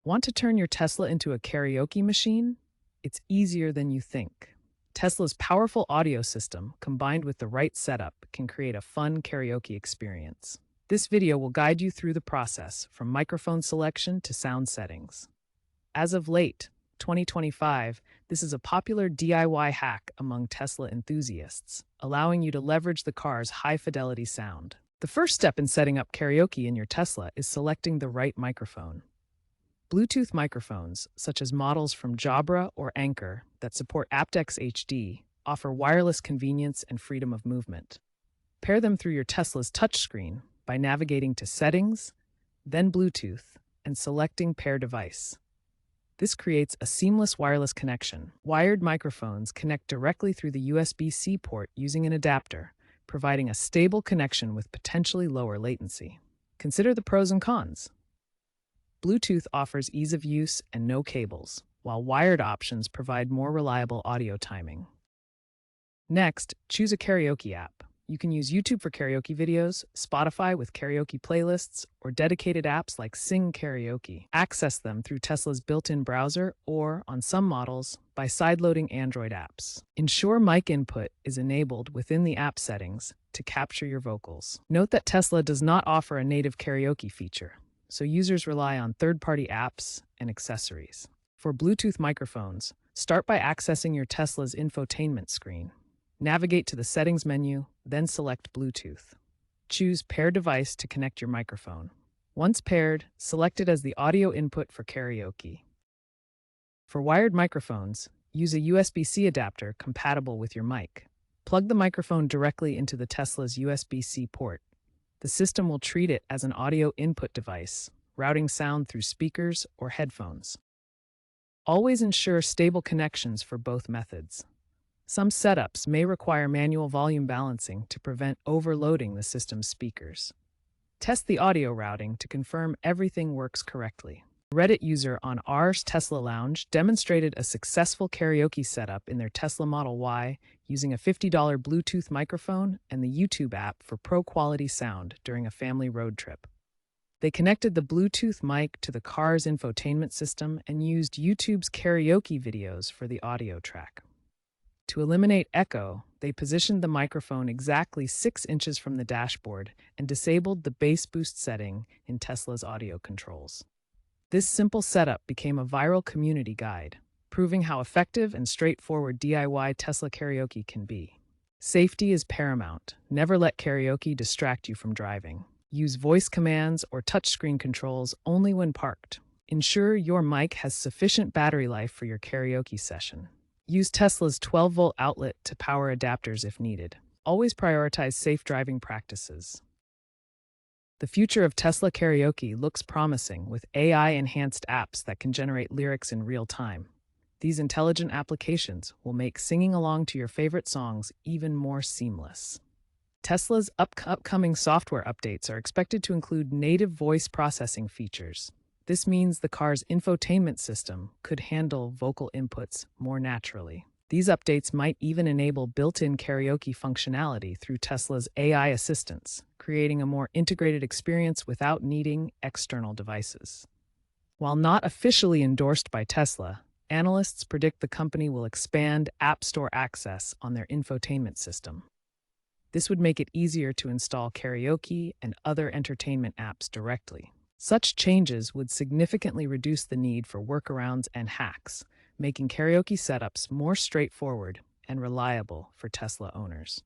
Want to turn your Tesla into a karaoke machine? It's easier than you think. Tesla's powerful audio system, combined with the right setup, can create a fun karaoke experience. This video will guide you through the process, from microphone selection to sound settings. As of late, 2025, this is a popular DIY hack among Tesla enthusiasts, allowing you to leverage the car's high-fidelity sound. The first step in setting up karaoke in your Tesla is selecting the right microphone. Bluetooth microphones, such as models from Jabra or Anker that support aptX HD, offer wireless convenience and freedom of movement. Pair them through your Tesla's touchscreen by navigating to Settings, then Bluetooth, and selecting Pair Device. This creates a seamless wireless connection. Wired microphones connect directly through the USB-C port using an adapter, providing a stable connection with potentially lower latency. Consider the pros and cons. Bluetooth offers ease of use and no cables, while wired options provide more reliable audio timing. Next, choose a karaoke app. You can use YouTube for karaoke videos, Spotify with karaoke playlists, or dedicated apps like Sing Karaoke. Access them through Tesla's built-in browser or, on some models, by sideloading Android apps. Ensure mic input is enabled within the app settings to capture your vocals. Note that Tesla does not offer a native karaoke feature, so users rely on third-party apps and accessories. For Bluetooth microphones, start by accessing your Tesla's infotainment screen. Navigate to the Settings menu, then select Bluetooth. Choose Pair Device to connect your microphone. Once paired, select it as the audio input for karaoke. For wired microphones, use a USB-C adapter compatible with your mic. Plug the microphone directly into the Tesla's USB-C port. The system will treat it as an audio input device, routing sound through speakers or headphones. Always ensure stable connections for both methods. Some setups may require manual volume balancing to prevent overloading the system's speakers. Test the audio routing to confirm everything works correctly. A Reddit user on R's Tesla Lounge demonstrated a successful karaoke setup in their Tesla Model Y using a $50 Bluetooth microphone and the YouTube app for pro-quality sound during a family road trip. They connected the Bluetooth mic to the car's infotainment system and used YouTube's karaoke videos for the audio track. To eliminate echo, they positioned the microphone exactly 6 inches from the dashboard and disabled the bass boost setting in Tesla's audio controls. This simple setup became a viral community guide, proving how effective and straightforward DIY Tesla karaoke can be. Safety is paramount. Never let karaoke distract you from driving. Use voice commands or touchscreen controls only when parked. Ensure your mic has sufficient battery life for your karaoke session. Use Tesla's 12-volt outlet to power adapters if needed. Always prioritize safe driving practices. The future of Tesla karaoke looks promising with AI-enhanced apps that can generate lyrics in real time. These intelligent applications will make singing along to your favorite songs even more seamless. Tesla's upcoming software updates are expected to include native voice processing features. This means the car's infotainment system could handle vocal inputs more naturally. These updates might even enable built-in karaoke functionality through Tesla's AI assistants, creating a more integrated experience without needing external devices. While not officially endorsed by Tesla, analysts predict the company will expand App Store access on their infotainment system. This would make it easier to install karaoke and other entertainment apps directly. Such changes would significantly reduce the need for workarounds and hacks, making karaoke setups more straightforward and reliable for Tesla owners.